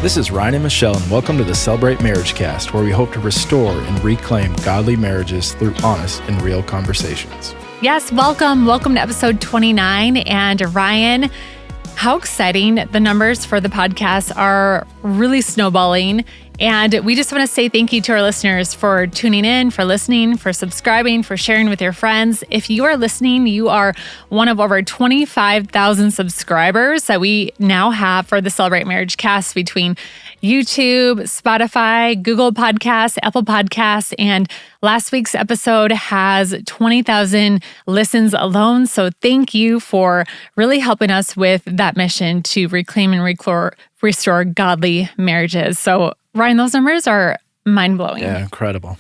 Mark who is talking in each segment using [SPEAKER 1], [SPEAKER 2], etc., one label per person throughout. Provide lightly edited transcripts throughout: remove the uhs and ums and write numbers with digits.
[SPEAKER 1] This is Ryan and Michelle, and welcome to the Celebrate MarriageCast, where we hope to restore and reclaim godly marriages through honest and real conversations.
[SPEAKER 2] Yes, welcome. Welcome to episode 29. And Ryan, how exciting. The numbers for the podcast are really snowballing. And we just want to say thank you to our listeners for tuning in, for listening, for subscribing, for sharing with your friends. If you are listening, you are one of over 25,000 subscribers that we now have for the Celebrate Marriage Cast between YouTube, Spotify, Google Podcasts, Apple Podcasts, and last week's episode has 20,000 listens alone. So thank you for really helping us with that mission to reclaim and restore godly marriages. So Ryan, those numbers are mind-blowing.
[SPEAKER 1] Yeah, incredible.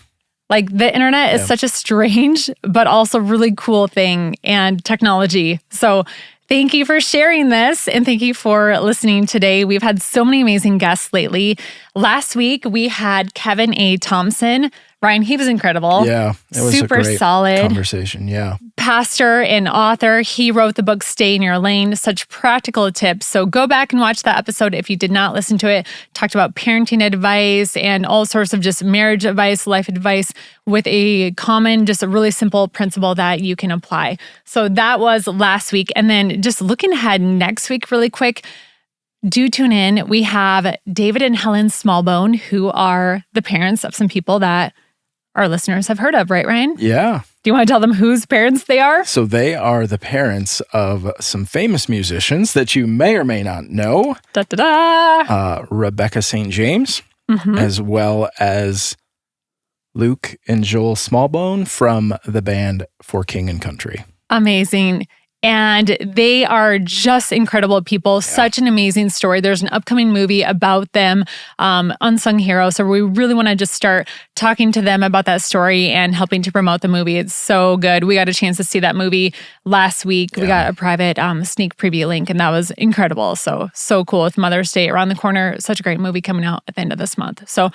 [SPEAKER 2] Like the internet is such a strange, but also really cool thing and technology. So thank you for sharing this and thank you for listening today. We've had so many amazing guests lately. Last week, we had Kevin A. Thompson. Ryan, he was incredible.
[SPEAKER 1] Yeah, it was
[SPEAKER 2] super
[SPEAKER 1] a great
[SPEAKER 2] solid
[SPEAKER 1] conversation. Yeah.
[SPEAKER 2] Pastor and author. He wrote the book Stay in Your Lane, such practical tips. So go back and watch that episode if you did not listen to it. Talked about parenting advice and all sorts of just marriage advice, life advice with a common, just a really simple principle that you can apply. So that was last week. And then just looking ahead next week really quick, do tune in. We have David and Helen Smallbone, who are the parents of some people that our listeners have heard of, right, Ryan?
[SPEAKER 1] Yeah.
[SPEAKER 2] Do you want to tell them whose parents they are?
[SPEAKER 1] So they are the parents of some famous musicians that you may or may not know. Rebecca St. James, as well as Luke and Joel Smallbone from the band For King and Country.
[SPEAKER 2] Amazing. And they are just incredible people. Such an amazing story. There's an upcoming movie about them, Unsung Hero. So we really want to just start talking to them about that story and helping to promote the movie. It's so good. We got a chance to see that movie last week. Yeah. We got a private sneak preview link, and that was incredible. So cool with Mother's Day around the corner. Such a great movie coming out at the end of this month. So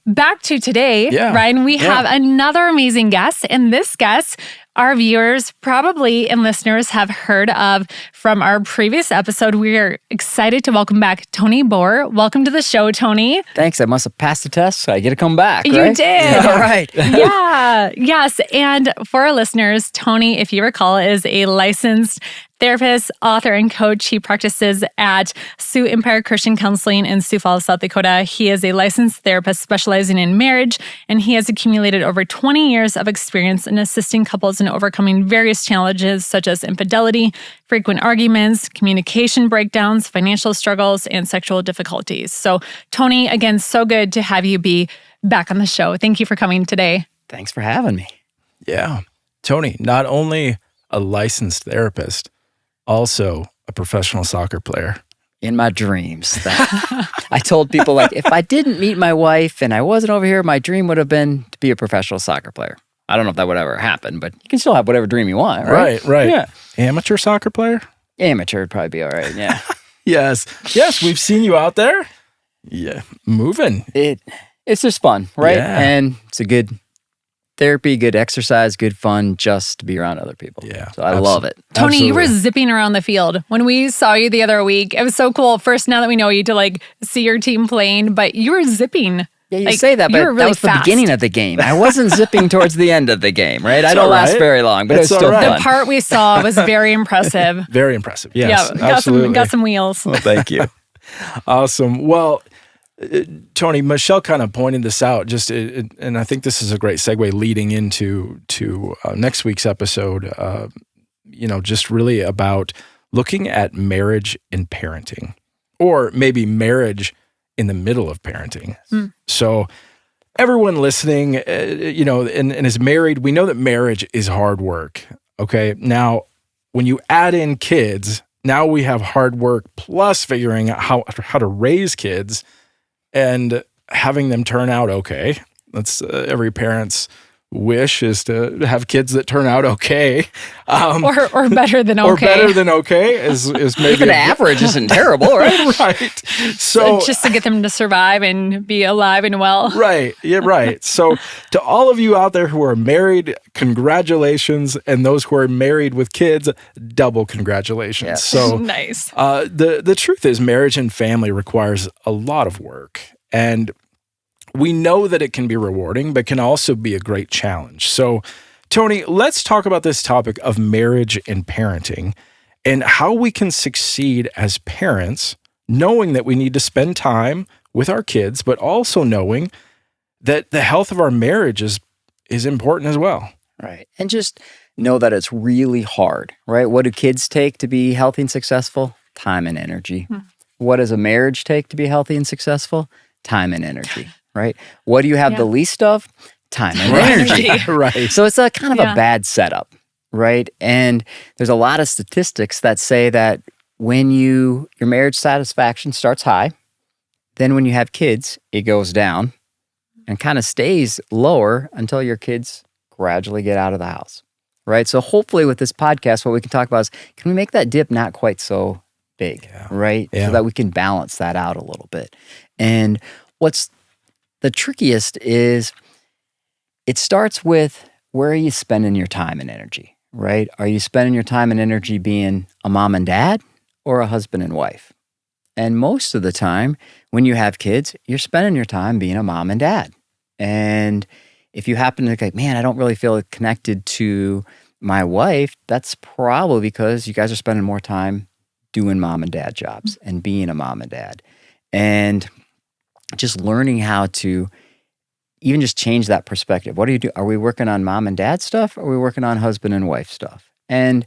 [SPEAKER 2] back to today, Ryan, we have another amazing guest. And this guest, our viewers probably and listeners have heard of from our previous episode. We are excited to welcome back Tony Boer. Welcome to the show, Tony.
[SPEAKER 3] Thanks. I must have passed the test, so I get to come back, right?
[SPEAKER 2] You did.
[SPEAKER 3] All right.
[SPEAKER 2] Yes. And for our listeners, Tony, if you recall, is a licensed therapist, author, and coach. He practices at Sioux Empire Christian Counseling in Sioux Falls, South Dakota. He is a licensed therapist specializing in marriage, and he has accumulated over 20 years of experience in assisting couples in overcoming various challenges such as infidelity, frequent arguments, communication breakdowns, financial struggles, and sexual difficulties. So, Tony, again, so good to have you be back on the show. Thank you for coming today.
[SPEAKER 3] Thanks for having me.
[SPEAKER 1] Yeah. Tony, not only a licensed therapist, also a professional soccer player.
[SPEAKER 3] In my dreams. I told people, like, if I didn't meet my wife and I wasn't over here, my dream would have been to be a professional soccer player. I don't know if that would ever happen, but you can still have whatever dream you want, right?
[SPEAKER 1] Right.
[SPEAKER 3] Yeah.
[SPEAKER 1] Amateur soccer player?
[SPEAKER 3] Amateur would probably be all right, yeah.
[SPEAKER 1] Yes, we've seen you out there. Yeah, moving.
[SPEAKER 3] It's just fun, right?
[SPEAKER 1] Yeah.
[SPEAKER 3] And it's a good therapy, good exercise, good fun, just to be around other people.
[SPEAKER 1] Yeah.
[SPEAKER 3] So I love it.
[SPEAKER 2] Tony,
[SPEAKER 1] Absolutely.
[SPEAKER 2] You were zipping around the field. When we saw you the other week, it was so cool. First, now that we know you, to like see your team playing, but you were zipping.
[SPEAKER 3] Yeah, you say that, but
[SPEAKER 2] really
[SPEAKER 3] that was
[SPEAKER 2] fast.
[SPEAKER 3] the beginning of the game. I wasn't zipping towards the end of the game, right? I don't last very long, but
[SPEAKER 1] It's
[SPEAKER 3] it was still
[SPEAKER 1] all right.
[SPEAKER 3] fun.
[SPEAKER 2] The part we saw was very impressive.
[SPEAKER 1] Very impressive. Yes,
[SPEAKER 2] Yeah,
[SPEAKER 1] absolutely.
[SPEAKER 2] got some wheels.
[SPEAKER 1] Well, thank you. Awesome. Well, Tony, Michelle kind of pointed this out, and I think this is a great segue leading into next week's episode. Just really about looking at marriage and parenting, or maybe marriage in the middle of parenting. So, everyone listening, and is married, we know that marriage is hard work. Okay, now when you add in kids, now we have hard work plus figuring out how to raise kids and having them turn out okay. That's every parent's wish is to have kids that turn out okay.
[SPEAKER 2] Or better than okay.
[SPEAKER 1] Or better than okay is maybe
[SPEAKER 3] even average isn't terrible, right?
[SPEAKER 1] Right. So
[SPEAKER 2] just to get them to survive and be alive and well.
[SPEAKER 1] Right. Yeah, right. So to all of you out there who are married, congratulations. And those who are married with kids, double congratulations.
[SPEAKER 3] Yeah.
[SPEAKER 1] So
[SPEAKER 2] nice.
[SPEAKER 1] The truth is marriage and family requires a lot of work. And we know that it can be rewarding, but can also be a great challenge. So, Tony, let's talk about this topic of marriage and parenting and how we can succeed as parents, knowing that we need to spend time with our kids, but also knowing that the health of our marriage is important as well.
[SPEAKER 3] Right. And just know that it's really hard, right? What do kids take to be healthy and successful? Time and energy. What does a marriage take to be healthy and successful? Time and energy. Right? What do you have the least of? Time and energy.
[SPEAKER 1] Right.
[SPEAKER 3] So it's a kind of a bad setup, right? And there's a lot of statistics that say that when your marriage satisfaction starts high, then when you have kids, it goes down and kind of stays lower until your kids gradually get out of the house, right? So hopefully with this podcast, what we can talk about is, can we make that dip not quite so big, right?
[SPEAKER 1] Yeah.
[SPEAKER 3] So that we can balance that out a little bit. And what's the trickiest is it starts with, where are you spending your time and energy, right? Are you spending your time and energy being a mom and dad or a husband and wife? And most of the time when you have kids, you're spending your time being a mom and dad. And if you happen to go, man, I don't really feel connected to my wife, that's probably because you guys are spending more time doing mom and dad jobs and being a mom and dad. And just learning how to even just change that perspective. What do you do? Are we working on mom and dad stuff? Or are we working on husband and wife stuff? And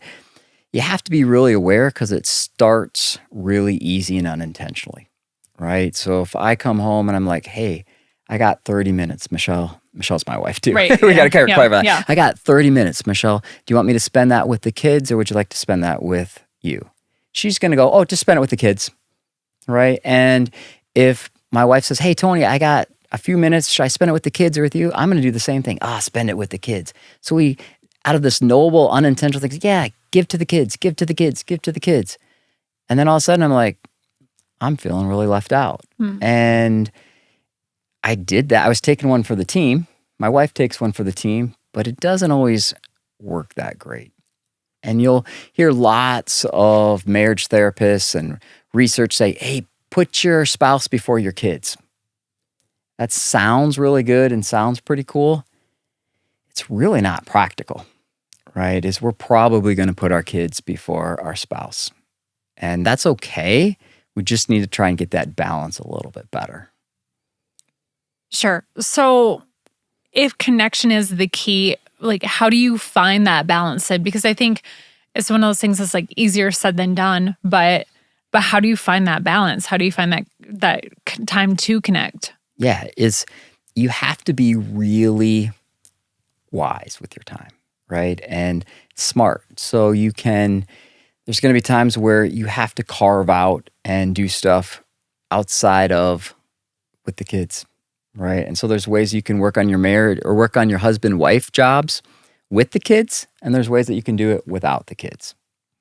[SPEAKER 3] you have to be really aware because it starts really easy and unintentionally, right? So if I come home and I'm like, hey, I got 30 minutes, Michelle's my wife too.
[SPEAKER 2] Right.
[SPEAKER 3] We got to clarify that.
[SPEAKER 2] Yeah.
[SPEAKER 3] I got 30 minutes, Michelle. Do you want me to spend that with the kids or would you like to spend that with you? She's going to go, just spend it with the kids, right? And if my wife says, hey, Tony, I got a few minutes. Should I spend it with the kids or with you? I'm going to do the same thing. Spend it with the kids. So we, out of this noble, unintentional thing, give to the kids, give to the kids, give to the kids. And then all of a sudden I'm like, I'm feeling really left out. And I did that. I was taking one for the team. My wife takes one for the team, but it doesn't always work that great. And you'll hear lots of marriage therapists and research say, hey, put your spouse before your kids. That sounds really good and sounds pretty cool. It's really not practical, right? We're probably going to put our kids before our spouse. And that's okay. We just need to try and get that balance a little bit better.
[SPEAKER 2] Sure. So if connection is the key, like how do you find that balance? Because I think it's one of those things that's like easier said than done, but how do you find that balance? How do you find that time to connect?
[SPEAKER 3] Yeah, you have to be really wise with your time, right? And smart. So there's going to be times where you have to carve out and do stuff outside of with the kids, right? And so there's ways you can work on your marriage or work on your husband-wife jobs with the kids, and there's ways that you can do it without the kids,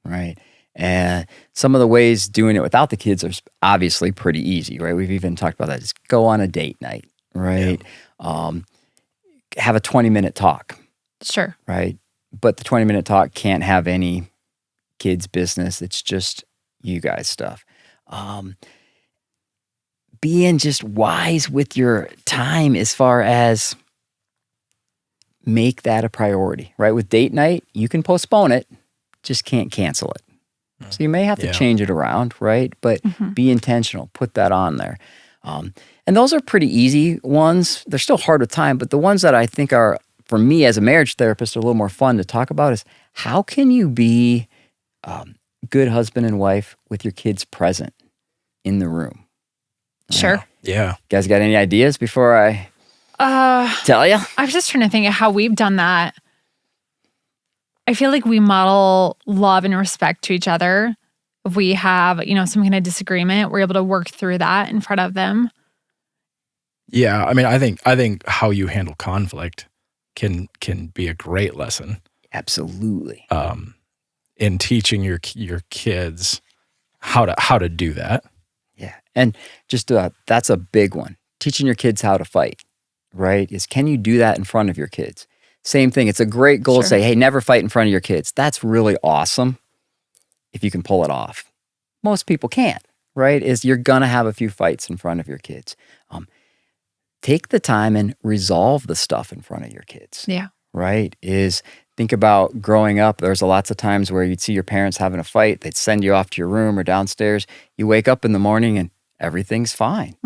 [SPEAKER 3] right? And some of the ways doing it without the kids are obviously pretty easy, right? We've even talked about that. Just go on a date night, right? Yeah. Have a 20-minute talk.
[SPEAKER 2] Sure.
[SPEAKER 3] Right? But the 20-minute talk can't have any kids' business. It's just you guys' stuff. Being just wise with your time as far as make that a priority, right? With date night, you can postpone it, just can't cancel it. So you may have to change it around, right? But be intentional, put that on there. And those are pretty easy ones. They're still hard with time, but the ones that I think are, for me as a marriage therapist, are a little more fun to talk about is how can you be good husband and wife with your kids present in the room?
[SPEAKER 2] Sure.
[SPEAKER 1] Yeah.
[SPEAKER 3] You guys got any ideas before I tell you?
[SPEAKER 2] I was just trying to think of how we've done that. I feel like we model love and respect to each other. If we have, some kind of disagreement, we're able to work through that in front of them.
[SPEAKER 1] Yeah, I mean, I think how you handle conflict can be a great lesson.
[SPEAKER 3] Absolutely.
[SPEAKER 1] In teaching your kids how to do that.
[SPEAKER 3] Yeah. And just that's a big one. Teaching your kids how to fight, right? Can you do that in front of your kids? Same thing. It's a great goal to say, hey, never fight in front of your kids. That's really awesome if you can pull it off. Most people can't, right? You're going to have a few fights in front of your kids. Take the time and resolve the stuff in front of your kids.
[SPEAKER 2] Yeah.
[SPEAKER 3] Right? Think about growing up. There's lots of times where you'd see your parents having a fight. They'd send you off to your room or downstairs. You wake up in the morning and everything's fine.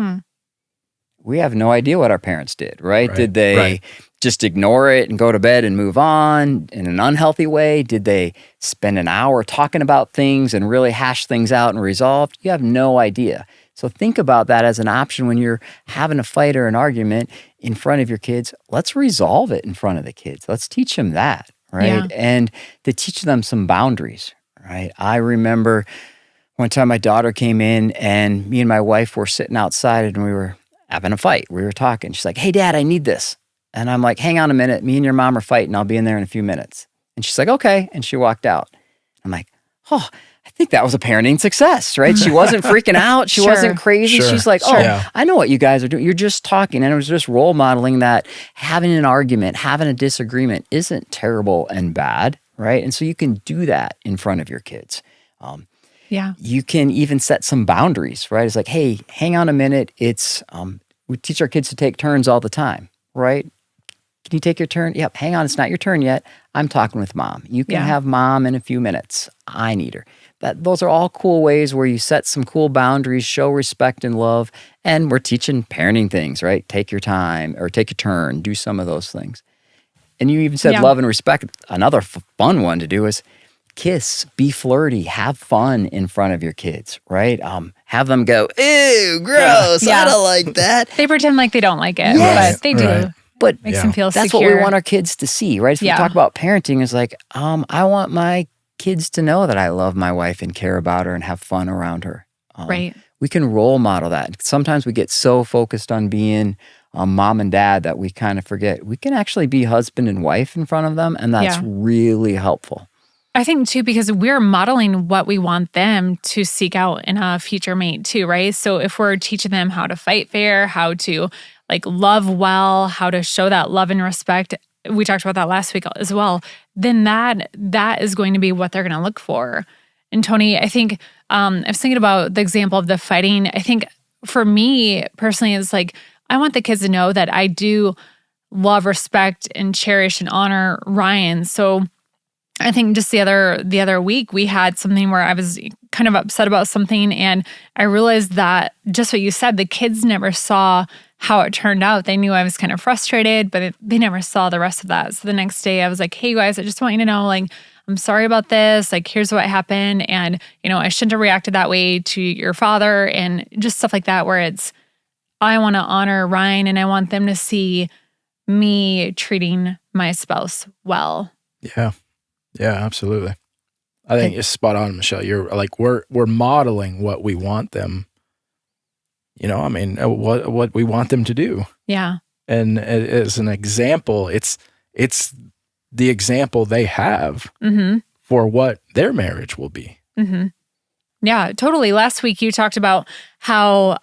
[SPEAKER 3] We have no idea what our parents did, right? Did they just ignore it and go to bed and move on in an unhealthy way? Did they spend an hour talking about things and really hash things out and resolve? You have no idea. So think about that as an option when you're having a fight or an argument in front of your kids. Let's resolve it in front of the kids. Let's teach them that, right?
[SPEAKER 2] Yeah.
[SPEAKER 3] And to teach them some boundaries, right? I remember one time my daughter came in and me and my wife were sitting outside and we were having a fight. We were talking. She's like, hey, Dad, I need this. And I'm like, hang on a minute. Me and your mom are fighting. I'll be in there in a few minutes. And she's like, okay. And she walked out. I'm like, oh, I think that was a parenting success, right? She wasn't freaking out. She wasn't crazy.
[SPEAKER 1] Sure.
[SPEAKER 3] She's like, I know what you guys are doing. You're just talking. And it was just role modeling that having an argument, having a disagreement isn't terrible and bad, right? And so you can do that in front of your kids. You can even set some boundaries, right? It's like, hey, hang on a minute. We teach our kids to take turns all the time, right? Can you take your turn? Yep, hang on. It's not your turn yet. I'm talking with Mom. You can have Mom in a few minutes. I need her. Those are all cool ways where you set some cool boundaries, show respect and love, and we're teaching parenting things, right? Take your time or take your turn, do some of those things. And you even said love and respect. Another fun one to do is kiss, be flirty, have fun in front of your kids, right? Have them go, ew, gross, I don't like that.
[SPEAKER 2] They pretend like they don't like it, but they do.
[SPEAKER 1] Right.
[SPEAKER 3] But
[SPEAKER 2] makes them feel
[SPEAKER 3] that's
[SPEAKER 2] secure.
[SPEAKER 3] what we want our kids to see, right? If we talk about parenting, it's like, I want my kids to know that I love my wife and care about her and have fun around her.
[SPEAKER 2] Right.
[SPEAKER 3] We can role model that. Sometimes we get so focused on being mom and dad that we kind of forget. We can actually be husband and wife in front of them, and that's really helpful.
[SPEAKER 2] I think too, because we're modeling what we want them to seek out in a future mate too, right? So if we're teaching them how to fight fair, how to love well, how to show that love and respect, we talked about that last week as well, then that is going to be what they're going to look for. And Tony, I think I was thinking about the example of the fighting. I think for me personally, it's like, I want the kids to know that I do love, respect, and cherish and honor Ryan. So I think just the other week we had something where I was kind of upset about something, and I realized that just what you said, the kids never saw how it turned out. They knew I was kind of frustrated, but they never saw the rest of that. So the next day I was like, hey guys, I just want you to know, I'm sorry about this. Here's what happened. And, I shouldn't have reacted that way to your father, and just stuff like that, where I want to honor Ryan and I want them to see me treating my spouse well.
[SPEAKER 1] Yeah. Yeah, absolutely. I think it's spot on, Michelle. You're we're modeling what we want them, what we want them to do.
[SPEAKER 2] Yeah.
[SPEAKER 1] And as an example, it's the example they have for what their marriage will be.
[SPEAKER 2] Mm-hmm. Yeah, totally. Last week you talked about how,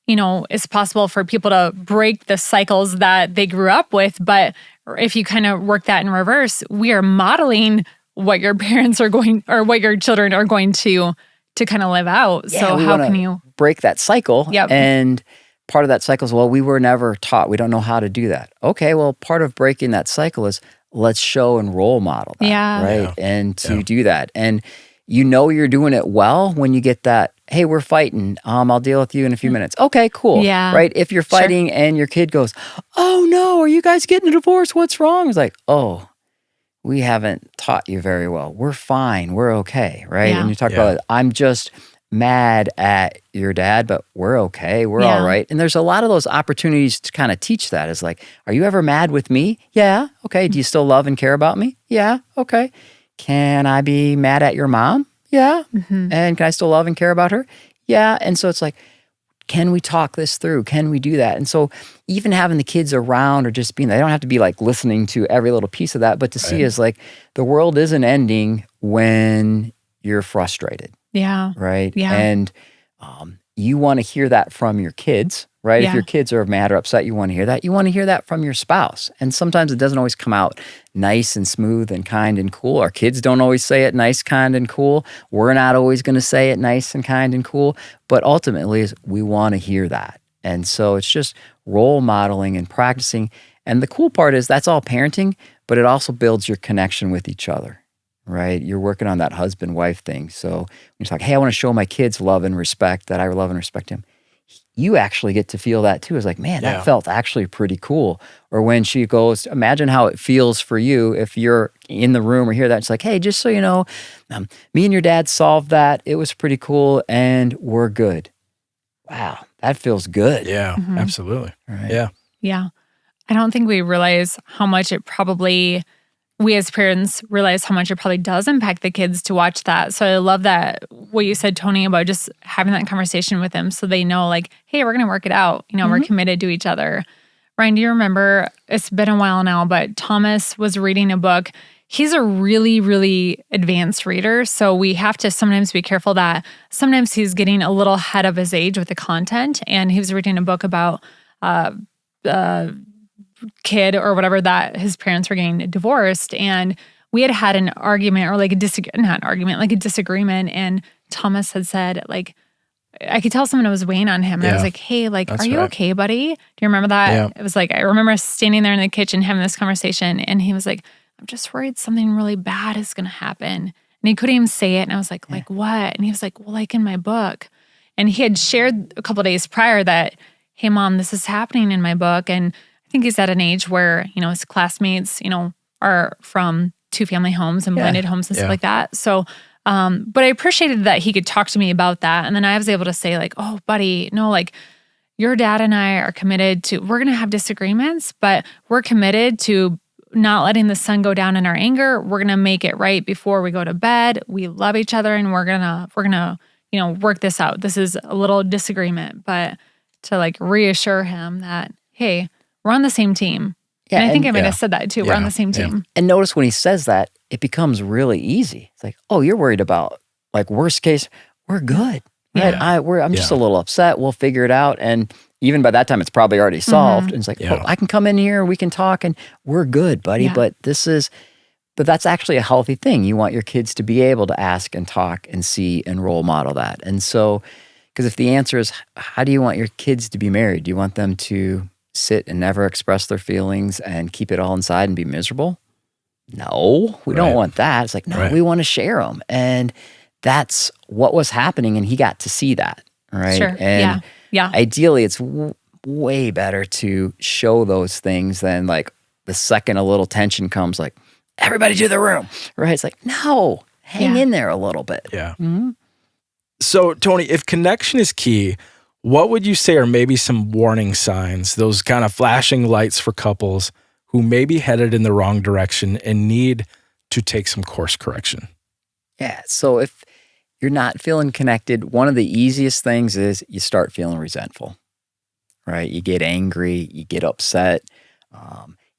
[SPEAKER 2] it's possible for people to break the cycles that they grew up with, but if you kind of work that in reverse, we are modeling what your parents are going, or what your children are going to kind of live out.
[SPEAKER 3] Yeah,
[SPEAKER 2] so how can you
[SPEAKER 3] break that cycle?
[SPEAKER 2] Yep.
[SPEAKER 3] And part of that cycle is, we were never taught. We don't know how to do that. Okay, well, part of breaking that cycle is let's show and role model that, right? Yeah. And to do that. And you're doing it well when you get that, hey, we're fighting. I'll deal with you in a few minutes. Okay, cool.
[SPEAKER 2] Yeah.
[SPEAKER 3] Right? If you're fighting and your kid goes, oh no, are you guys getting a divorce? What's wrong? It's like, oh, we haven't taught you very well. We're fine. We're okay, right?
[SPEAKER 2] Yeah.
[SPEAKER 3] And you talk about, I'm just mad at your dad, but we're okay. We're all right. And there's a lot of those opportunities to kind of teach that. Is like, are you ever mad with me? Yeah. Okay. Do you still love and care about me? Yeah. Okay. Can I be mad at your mom? Yeah. Mm-hmm. And can I still love and care about her? Yeah. And so it's like, can we talk this through? Can we do that? And so even having the kids around or just being, they don't have to be like listening to every little piece of that, but to see is like the world isn't ending when you're frustrated.
[SPEAKER 2] Yeah.
[SPEAKER 3] Right.
[SPEAKER 2] Yeah.
[SPEAKER 3] And you want to hear that from your kids, right?
[SPEAKER 2] Yeah.
[SPEAKER 3] If your kids are mad or upset, you want to hear that. You want to hear that from your spouse. And sometimes it doesn't always come out nice and smooth and kind and cool. Our kids don't always say it nice, kind, and cool. We're not always going to say it nice and kind and cool. But ultimately, we want to hear that. And so it's just role modeling and practicing. And the cool part is that's all parenting, but it also builds your connection with each other. Right? You're working on that husband-wife thing. So when you're like, hey, I want to show my kids love and respect, that I love and respect him. You actually get to feel that too. It's like, man, that felt actually pretty cool. Or when she goes, imagine how it feels for you if you're in the room or hear that. It's like, hey, just so you know, me and your dad solved that. It was pretty cool and we're good. Wow, that feels good.
[SPEAKER 1] Yeah, absolutely.
[SPEAKER 3] Right.
[SPEAKER 1] Yeah.
[SPEAKER 2] Yeah. I don't think we realize how much it probably... we as parents realize how much it probably does impact the kids to watch that. So I love that what you said, Tony, about just having that conversation with them so they know like, hey, we're going to work it out. You know, we're committed to each other. Ryan, do you remember, it's been a while now, but Thomas was reading a book. He's a really, really advanced reader. So we have to sometimes be careful that sometimes he's getting a little ahead of his age with the content. And he was reading a book about kid or whatever that his parents were getting divorced, and we had an argument or like a disagreement, and Thomas had said like, I could tell someone was weighing on him, and I was like, hey, like, are you okay, buddy? Do you remember that?
[SPEAKER 1] Yeah.
[SPEAKER 2] It was like, I remember standing there in the kitchen having this conversation, and he was like, I'm just worried something really bad is gonna happen. And he couldn't even say it, and I was like what? And he was like, well, like in my book. And he had shared a couple of days prior that, hey mom, this is happening in my book. And I think he's at an age where, you know, his classmates, you know, are from two-family homes and blended homes and stuff like that. So, but I appreciated that he could talk to me about that. And then I was able to say like, oh, buddy, no, like your dad and I are committed to, we're going to have disagreements, but we're committed to not letting the sun go down in our anger. We're going to make it right before we go to bed. We love each other and we're going to, you know, work this out. This is a little disagreement, but to like reassure him that, hey, we're on the same team. Yeah, and I think I might have said that too. We're on the same team.
[SPEAKER 3] And notice when he says that, it becomes really easy. It's like, oh, you're worried about like worst case, we're good. Right?
[SPEAKER 2] Yeah.
[SPEAKER 3] I'm just a little upset. We'll figure it out. And even by that time, it's probably already solved. And it's like, oh, I can come in here, we can talk, and we're good, buddy.
[SPEAKER 2] Yeah.
[SPEAKER 3] But that's actually a healthy thing. You want your kids to be able to ask and talk and see and role model that. And so, because if the answer is, how do you want your kids to be married? Do you want them to sit and never express their feelings and keep it all inside and be miserable? No, we don't want that. It's like, no, we want to share them. And that's what was happening. And he got to see that, right?
[SPEAKER 2] Sure.
[SPEAKER 3] And ideally, it's way better to show those things than like the second a little tension comes, like, everybody to the room, right? It's like, no, hang in there a little bit.
[SPEAKER 1] Yeah. So, Tony, if connection is key, what would you say are maybe some warning signs, those kind of flashing lights for couples who may be headed in the wrong direction and need to take some course correction?
[SPEAKER 3] Yeah. So if you're not feeling connected, one of the easiest things is you start feeling resentful, right? You get angry, you get upset,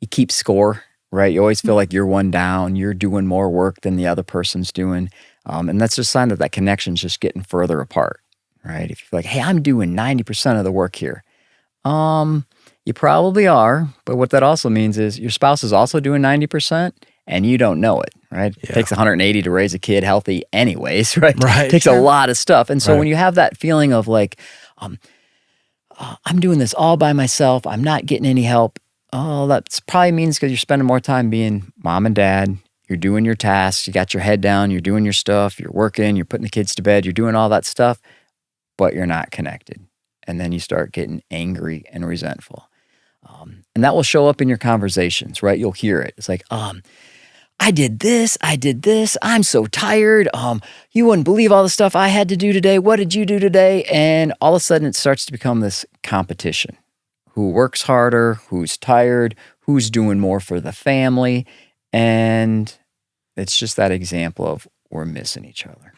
[SPEAKER 3] you keep score, right? You always feel like you're one down, you're doing more work than the other person's doing. And that's just a sign that connection's just getting further apart. Right? If you feel like, hey, I'm doing 90% of the work here. You probably are, but what that also means is your spouse is also doing 90% and you don't know it, right? It takes 180 to raise a kid healthy anyways, right? It takes a lot of stuff. And so when you have that feeling of like, I'm doing this all by myself, I'm not getting any help, that probably means because you're spending more time being mom and dad, you're doing your tasks, you got your head down, you're doing your stuff, you're working, you're putting the kids to bed, you're doing all that stuff, but you're not connected. And then you start getting angry and resentful. And that will show up in your conversations, right? You'll hear it. It's like, I did this, I'm so tired. You wouldn't believe all the stuff I had to do today. What did you do today? And all of a sudden it starts to become this competition. Who works harder, who's tired, who's doing more for the family. And it's just that example of we're missing each other.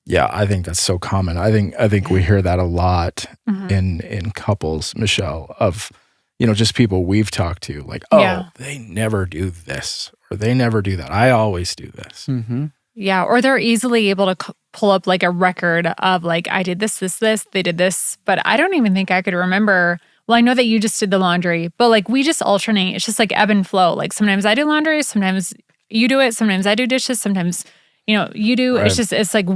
[SPEAKER 1] Yeah, I think that's so common. I think we hear that a lot in couples, Michelle, of, just people we've talked to, like, they never do this or they never do that. I always do this.
[SPEAKER 3] Mm-hmm.
[SPEAKER 2] Yeah, or they're easily able to pull up like a record of like, I did this, they did this, but I don't even think I could remember. Well, I know that you just did the laundry, but like we just alternate. It's just like ebb and flow. Like sometimes I do laundry, sometimes you do it, sometimes I do dishes, sometimes, you do.
[SPEAKER 1] Right.
[SPEAKER 2] It's like,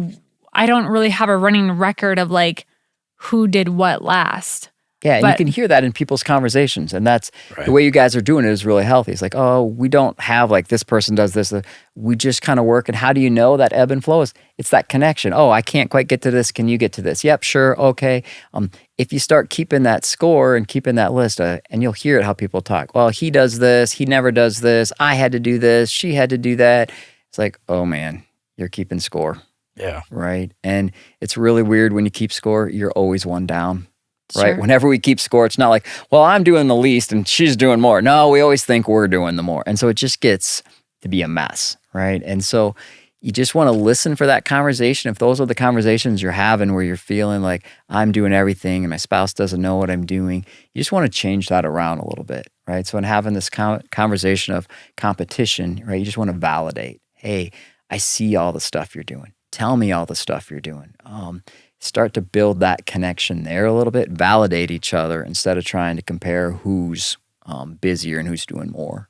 [SPEAKER 2] I don't really have a running record of like who did what last.
[SPEAKER 3] Yeah, and you can hear that in people's conversations. And that's the way you guys are doing it is really healthy. It's like, oh, we don't have like this person does this. We just kind of work. And how do you know that ebb and flow is? It's that connection. Oh, I can't quite get to this. Can you get to this? Yep, sure. Okay. If you start keeping that score and keeping that list, and you'll hear it how people talk. Well, he does this. He never does this. I had to do this. She had to do that. It's like, oh man, you're keeping score.
[SPEAKER 1] Yeah.
[SPEAKER 3] Right. And it's really weird when you keep score, you're always one down. Right.
[SPEAKER 2] Sure.
[SPEAKER 3] Whenever we keep score, it's not like, well, I'm doing the least and she's doing more. No, we always think we're doing the more. And so it just gets to be a mess. Right. And so you just want to listen for that conversation. If those are the conversations you're having where you're feeling like I'm doing everything and my spouse doesn't know what I'm doing, you just want to change that around a little bit. Right. So in having this conversation of competition, right, you just want to validate, hey, I see all the stuff you're doing. Tell me all the stuff you're doing. Start to build that connection there a little bit, validate each other instead of trying to compare who's busier and who's doing more.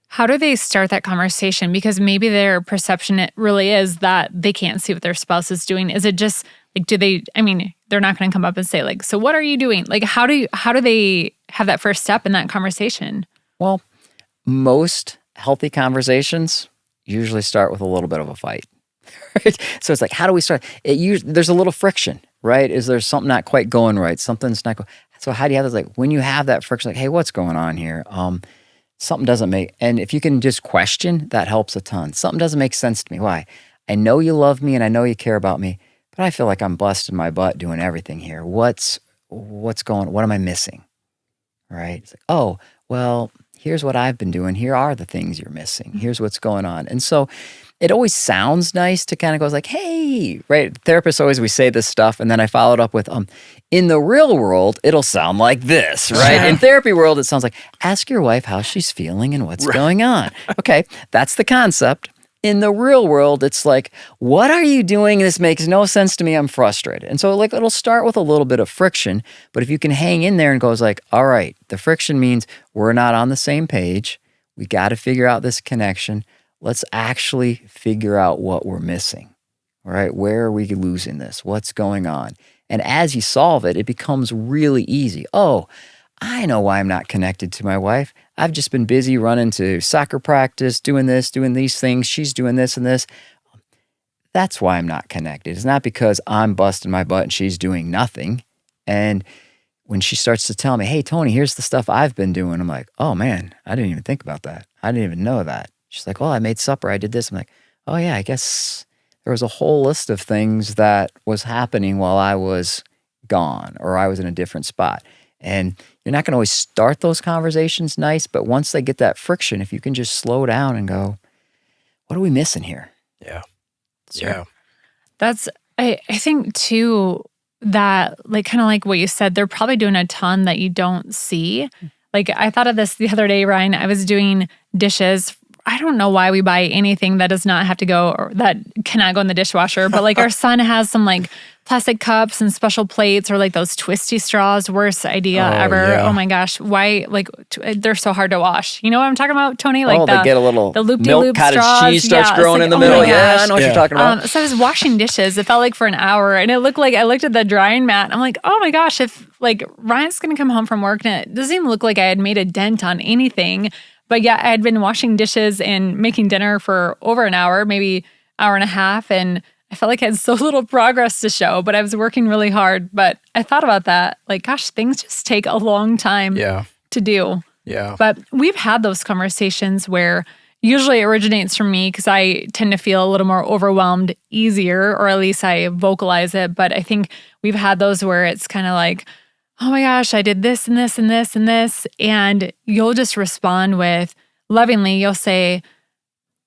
[SPEAKER 2] How do they start that conversation? Because maybe their perception it really is that they can't see what their spouse is doing. Is it just like, they're not going to come up and say like, so what are you doing? Like, how do they have that first step in that conversation?
[SPEAKER 3] Well, most healthy conversations usually start with a little bit of a fight. Right? So it's like, how do we start? There's a little friction, right? Is there something not quite going right? Something's not going. So how do you have this? Like when you have that friction, like, hey, what's going on here? Something doesn't make. And if you can just question, that helps a ton. Something doesn't make sense to me. Why? I know you love me and I know you care about me, but I feel like I'm busting my butt doing everything here. What's going? What am I missing? Right? It's like, oh, well, here's what I've been doing. Here are the things you're missing. Here's what's going on. And so it always sounds nice to kind of go like, hey, right? Therapists always, we say this stuff. And then I followed up with, in the real world, it'll sound like this, right? In therapy world, it sounds like, ask your wife how she's feeling and what's going on. Okay, that's the concept. In the real world, it's like, what are you doing? This makes no sense to me. I'm frustrated. And so like it'll start with a little bit of friction, but if you can hang in there and goes like, all right, the friction means we're not on the same page. We got to figure out this connection. Let's actually figure out what we're missing, all right? Where are we losing this? What's going on? And as you solve it, it becomes really easy. Oh, I know why I'm not connected to my wife. I've just been busy running to soccer practice, doing this, doing these things. She's doing this and this. That's why I'm not connected. It's not because I'm busting my butt and she's doing nothing. And when she starts to tell me, hey, Tony, here's the stuff I've been doing, I'm like, oh man, I didn't even think about that. I didn't even know that. She's like, well, I made supper. I did this. I'm like, oh yeah, I guess there was a whole list of things that was happening while I was gone or I was in a different spot. And you're not going to always start those conversations nice, but once they get that friction, if you can just slow down and go, what are we missing here?
[SPEAKER 1] Yeah.
[SPEAKER 2] Sure.
[SPEAKER 1] Yeah.
[SPEAKER 2] That's, I think too, that like kind of like what you said, they're probably doing a ton that you don't see. Like I thought of this the other day, Ryan. I was doing dishes. I don't know why we buy anything that does not have to go or that cannot go in the dishwasher, but like our son has some like plastic cups and special plates or like those twisty straws. Worst idea ever.
[SPEAKER 1] Yeah.
[SPEAKER 2] Oh my gosh. Why? Like they're so hard to wash. You know what I'm talking about, Tony? Like
[SPEAKER 3] they get a little
[SPEAKER 2] the
[SPEAKER 3] milk cottage
[SPEAKER 2] straws.
[SPEAKER 3] cheese starts
[SPEAKER 2] Yeah,
[SPEAKER 3] growing
[SPEAKER 2] like,
[SPEAKER 3] in the
[SPEAKER 2] oh
[SPEAKER 3] middle.
[SPEAKER 2] my
[SPEAKER 3] Yeah,
[SPEAKER 2] gosh.
[SPEAKER 3] I know what you're talking about.
[SPEAKER 2] So I was washing dishes. It felt like for an hour and it looked like I looked at the drying mat. And I'm like, oh my gosh, if like Ryan's going to come home from work and it doesn't even look like I had made a dent on anything. But yeah, I had been washing dishes and making dinner for over an hour, maybe hour and a half. And I felt like I had so little progress to show, but I was working really hard. But I thought about that. Like, gosh, things just take a long time to do.
[SPEAKER 1] Yeah.
[SPEAKER 2] But we've had those conversations where usually it originates from me because I tend to feel a little more overwhelmed easier, or at least I vocalize it. But I think we've had those where it's kind of like, oh my gosh, I did this and this and this and this. And you'll just respond with lovingly. You'll say,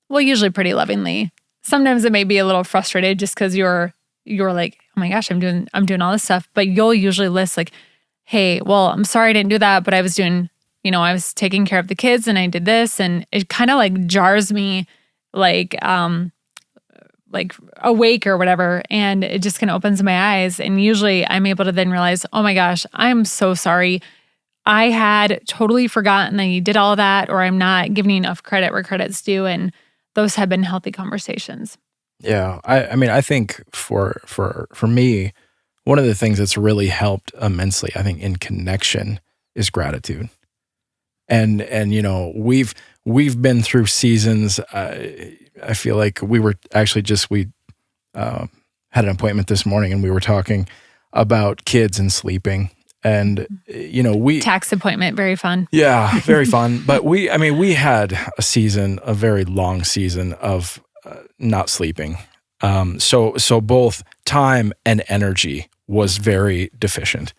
[SPEAKER 2] well, usually pretty lovingly. Sometimes it may be a little frustrated just because you're you're like, oh my gosh, I'm doing all this stuff. But you'll usually list like, hey, well, I'm sorry I didn't do that, but I was doing, I was taking care of the kids and I did this. And it kind of like jars me like awake or whatever. And it just kind of opens my eyes. And usually I'm able to then realize, oh my gosh, I'm so sorry. I had totally forgotten that you did all of that, or I'm not giving you enough credit where credit's due. And those have been healthy conversations.
[SPEAKER 1] Yeah. I mean, I think for me, one of the things that's really helped immensely, I think, in connection is gratitude. And we've been through seasons. I feel like we were actually we had an appointment this morning and we were talking about kids and sleeping. And,
[SPEAKER 2] tax appointment, very fun.
[SPEAKER 1] Yeah, very fun. But we had a very long season of not sleeping. So both time and energy was very deficient.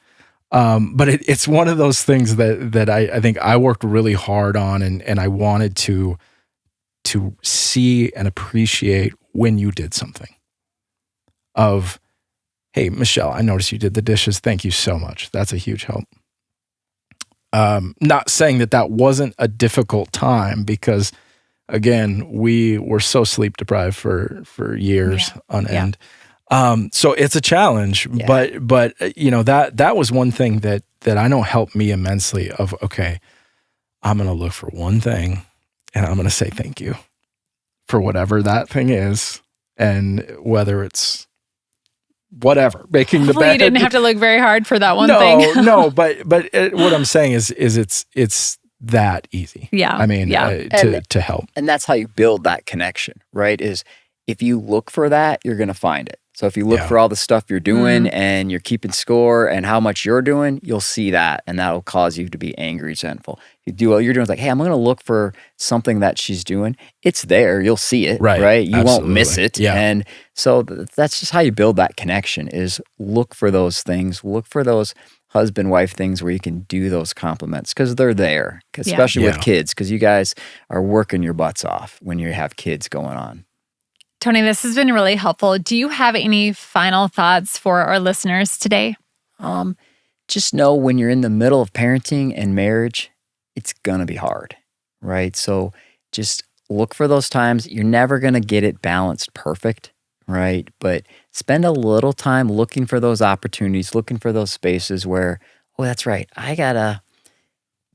[SPEAKER 1] But it's one of those things that I think I worked really hard on, and I wanted to see and appreciate when you did something. Of, hey, Michelle, I noticed you did the dishes. Thank you so much. That's a huge help. Not saying that wasn't a difficult time, because again, we were so sleep deprived for years on end. So it's a challenge, but that was one thing that I know helped me immensely of, okay, I'm going to look for one thing and I'm going to say thank you for whatever that thing is. And whether it's whatever, making the bed.
[SPEAKER 2] You didn't have to look very hard for that one thing.
[SPEAKER 1] No, but what I'm saying is it's that easy.
[SPEAKER 2] Yeah.
[SPEAKER 1] I mean, to help.
[SPEAKER 3] And that's how you build that connection, right? Is if you look for that, you're going to find it. So if you look for all the stuff you're doing and you're keeping score and how much you're doing, you'll see that, and that'll cause you to be angry, resentful. If you do what you're doing, it's like, hey, I'm going to look for something that she's doing. It's there. You'll see it, right? You won't miss it.
[SPEAKER 1] Yeah.
[SPEAKER 3] And so that's just how you build that connection, is look for those things. Look for those husband-wife things where you can do those compliments, because they're there, especially with kids, because you guys are working your butts off when you have kids going on.
[SPEAKER 2] Tony, this has been really helpful. Do you have any final thoughts for our listeners today?
[SPEAKER 3] Just know when you're in the middle of parenting and marriage, it's going to be hard, right? So just look for those times. You're never going to get it balanced perfect, right? But spend a little time looking for those opportunities, looking for those spaces where, oh, that's right, I got to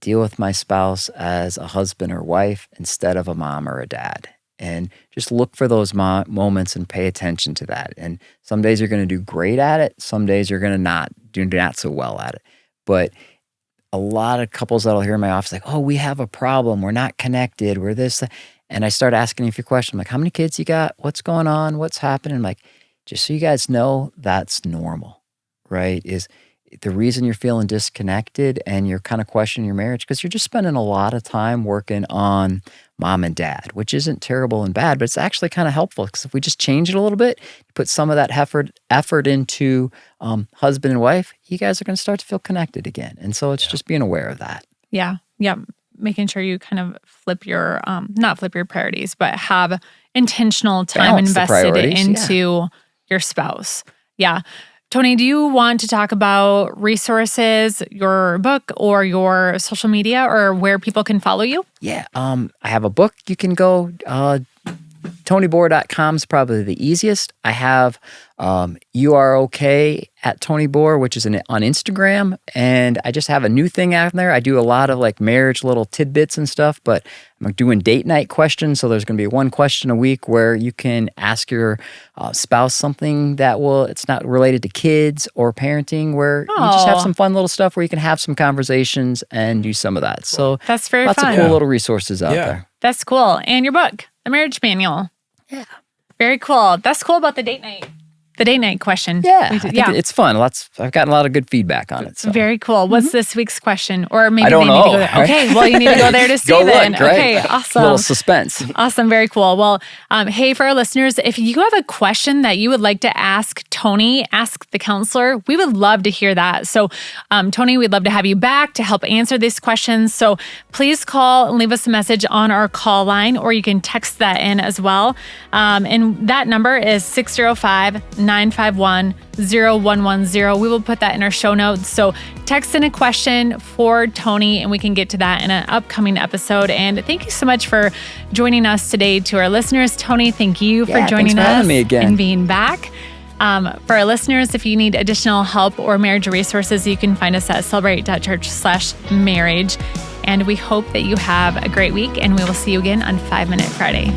[SPEAKER 3] deal with my spouse as a husband or wife instead of a mom or a dad. And just look for those moments and pay attention to that. And some days you're going to do great at it. Some days you're going to do not so well at it. But a lot of couples that I'll hear in my office like, oh, we have a problem. We're not connected. We're this. And I start asking a few questions. I'm like, how many kids you got? What's going on? What's happening? I'm like, just so you guys know, that's normal, right? Is the reason you're feeling disconnected and you're kind of questioning your marriage because you're just spending a lot of time working on mom and dad, which isn't terrible and bad, but it's actually kind of helpful, because if we just change it a little bit, put some of that effort into husband and wife, you guys are going to start to feel connected again. And so it's just being aware of that.
[SPEAKER 2] Yeah. Making sure you kind of flip your, not flip your priorities, but have intentional time invested into your spouse. Yeah. Tony, do you want to talk about resources, your book, or your social media, or where people can follow you?
[SPEAKER 3] Yeah, I have a book. You can go, TonyBoer.com is probably the easiest. I have You Are Okay at Tony Boer, which is on Instagram. And I just have a new thing out there. I do a lot of like marriage little tidbits and stuff, but I'm doing date night questions. So there's going to be one question a week where you can ask your spouse something that it's not related to kids or parenting, where you just have some fun little stuff where you can have some conversations and do some of that. So
[SPEAKER 2] that's very
[SPEAKER 3] lots
[SPEAKER 2] fun.
[SPEAKER 3] of cool little resources out there.
[SPEAKER 2] That's cool. And your book, The Marriage Manual.
[SPEAKER 3] Yeah.
[SPEAKER 2] Very cool. That's cool about the date night. The date night question.
[SPEAKER 3] Yeah, I think it's fun. I've gotten a lot of good feedback on it. So.
[SPEAKER 2] Very cool. What's this week's question? Or maybe
[SPEAKER 3] I don't know.
[SPEAKER 2] Need to go there. Okay, well, you need to go there to see then.
[SPEAKER 3] Look,
[SPEAKER 2] okay, awesome.
[SPEAKER 3] A little suspense.
[SPEAKER 2] Awesome, very cool. Well, hey, for our listeners, if you have a question that you would like to ask Tony, ask the counselor, we would love to hear that. So, Tony, we'd love to have you back to help answer these questions. So please call and leave us a message on our call line, or you can text that in as well. And that number is 605-9 951-0110. We will put that in our show notes. So text in a question for Tony and we can get to that in an upcoming episode. And thank you so much for joining us today. To our listeners, Tony, thank you for joining us
[SPEAKER 3] having me again.
[SPEAKER 2] and being back. For our listeners, if you need additional help or marriage resources, you can find us at celebrate.church/marriage. And we hope that you have a great week, and we will see you again on 5 Minute Friday.